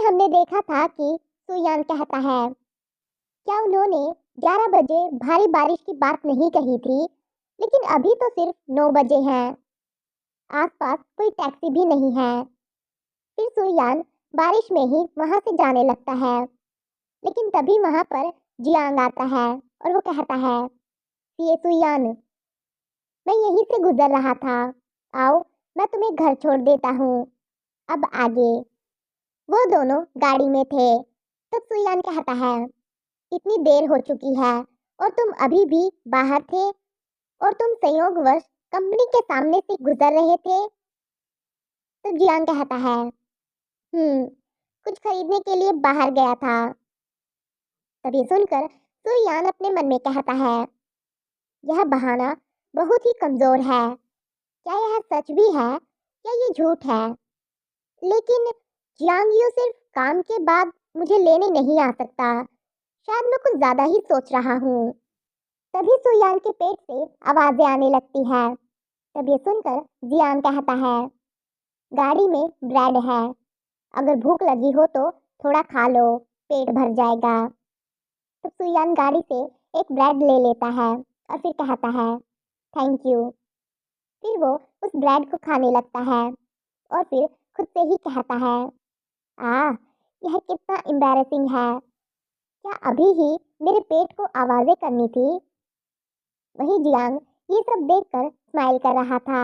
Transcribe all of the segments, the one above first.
हमने देखा था कि सुयान कहता है, क्या उन्होंने 11 बजे भारी बारिश की बात नहीं कही थी? लेकिन अभी तो सिर्फ 9 बजे हैं। आसपास कोई टैक्सी भी नहीं है। फिर सुयान बारिश में ही वहां से जाने लगता है। लेकिन तभी वहां पर जियांग आता है और वो कहता है, ये सुयान, मैं यहीं से गुजर रहा था। आओ, मैं तुम्हें घर छोड़ देता हूँ। अब आगे। वो दोनों गाड़ी में थे। तब सुयान कहता है, इतनी देर हो चुकी है और तुम अभी भी बाहर थे, और तुम संयोगवश कंपनी के सामने से गुजर रहे थे। तो जियांग कहता है, कुछ खरीदने के लिए बाहर गया था। तभी सुनकर सुयान अपने मन में कहता है, यह बहाना बहुत ही कमजोर है। क्या यह सच भी है या ये झूठ है? लेकिन जियांग यू सिर्फ काम के बाद मुझे लेने नहीं आ सकता। शायद मैं कुछ ज्यादा ही सोच रहा हूँ। तभी सुयान के पेट से आवाजें आने लगती है। तब ये सुनकर जियांग कहता है, गाड़ी में ब्रेड है, अगर भूख लगी हो तो थोड़ा खा लो, पेट भर जाएगा। तब सुयान गाड़ी से एक ब्रेड ले लेता है और फिर कहता है, थैंक यू। फिर वो उस ब्रेड को खाने लगता है और फिर खुद से ही कहता है, यह कितना एम्बैरेसिंग है। क्या अभी ही मेरे पेट को आवाजें करनी थी? वही जियांग ये सब देखकर स्माइल कर रहा था।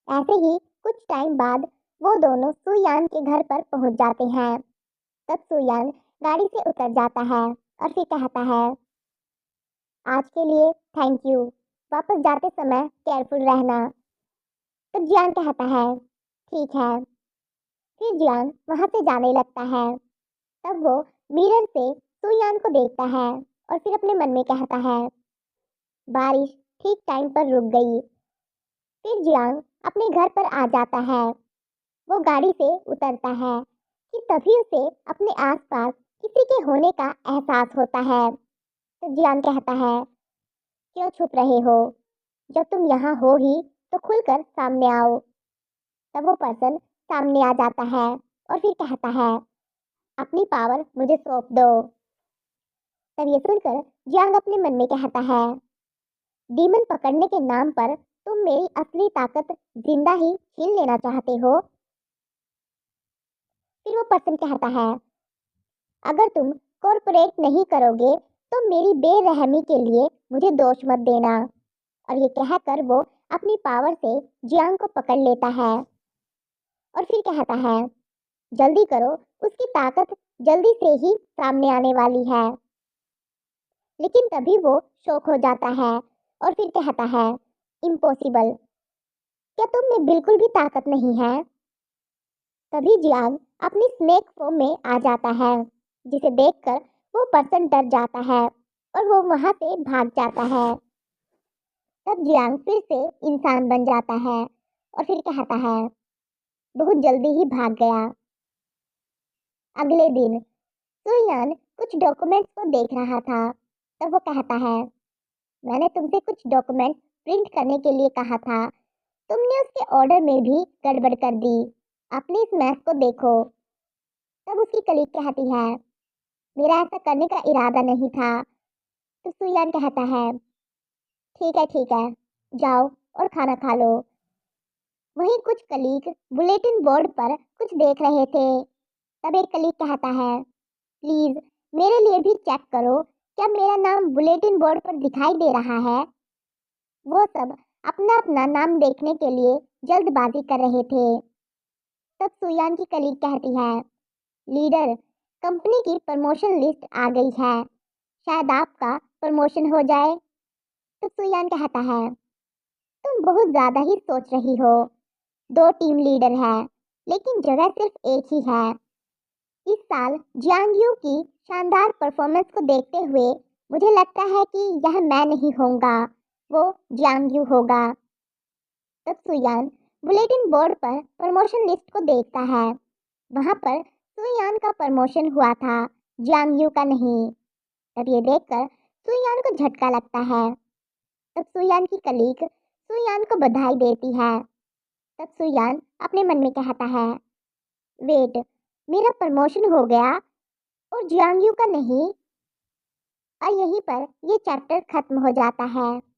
ऐसे ही कुछ टाइम बाद वो दोनों सुयान के घर पर पहुंच जाते हैं। तब सुयान गाड़ी से उतर जाता है और फिर कहता है, आज के लिए थैंक यू, वापस जाते समय केयरफुल रहना। तब जियांग कहता है, ठीक है। फिर जियांग वहां से जाने लगता है। तब वो मिरर से सुयान को देखता है और फिर अपने मन में कहता है, बारिश ठीक टाइम पर रुक गई। फिर जियांग अपने घर पर आ जाता है। वो गाड़ी से उतरता है कि तभी उसे अपने आसपास किसी के होने का एहसास होता है। तो जियांग कहता है, क्यों छुप रहे हो? जब तुम यहाँ हो ही तो खुलकर सामने आओ। तब वो पर्सन सामने आ जाता है और फिर कहता है, अपनी पावर मुझे सौंप दो। तब ये सुनकर जियांग अपने मन में कहता है, डीमन पकड़ने के नाम पर तुम मेरी असली ताकत जिंदा ही छीन लेना चाहते हो। फिर वो पर्सन कहता है, अगर तुम कॉर्पोरेट नहीं करोगे तो मेरी बेरहमी के लिए मुझे दोष मत देना। और ये कहकर वो अपनी पावर से जियांग को पकड़ लेता है और फिर कहता है, जल्दी करो, उसकी ताकत जल्दी से ही सामने आने वाली है। लेकिन तभी वो शॉक हो जाता है और फिर कहता है, इम्पॉसिबल, क्या तुम में बिल्कुल भी ताकत नहीं है? तभी जियांग अपनी स्नेक फॉर्म में आ जाता है, जिसे देखकर वो पर्सन डर जाता है और वो वहां से भाग जाता है। तब जियांग फिर से इंसान बन जाता है और फिर कहता है, बहुत जल्दी ही भाग गया। अगले दिन सुयान कुछ डॉक्यूमेंट्स को देख रहा था। तब वो कहता है, मैंने तुमसे कुछ डॉक्यूमेंट प्रिंट करने के लिए कहा था, तुमने उसके ऑर्डर में भी गड़बड़ कर दी। अपनी इस मैथ को देखो। तब उसकी कलीग कहती है, मेरा ऐसा करने का इरादा नहीं था। तो सुयान कहता है, ठीक है, जाओ और खाना खा लो। वहीं कुछ कलीग बुलेटिन बोर्ड पर कुछ देख रहे थे। तब एक कलीग कहता है, प्लीज मेरे लिए भी चेक करो, क्या मेरा नाम बुलेटिन बोर्ड पर दिखाई दे रहा है? वो सब अपना अपना नाम देखने के लिए जल्दबाजी कर रहे थे। तब सुयान की कलीग कहती है, लीडर, कंपनी की प्रमोशन लिस्ट आ गई है, शायद आपका प्रमोशन हो जाए। तो सुयान कहता है, तुम बहुत ज्यादा ही सोच रही हो। 2 टीम लीडर है, लेकिन जगह सिर्फ एक ही है। इस साल जियांग यू की शानदार परफॉर्मेंस को देखते हुए मुझे लगता है कि यह मैं नहीं होऊंगा, वो जियांग यू होगा। तब सुयान बुलेटिन बोर्ड पर प्रमोशन लिस्ट को देखता है। वहां पर सुयान का प्रमोशन हुआ था, जियांग यू का नहीं। तब ये देखकर सुयान को झटका लगता है। तब सुयान की कलीग सुयान को बधाई देती है। तब सुयान अपने मन में कहता है, वेट, मेरा प्रमोशन हो गया और जियांगयू का नहीं। और यहीं पर ये चैप्टर खत्म हो जाता है।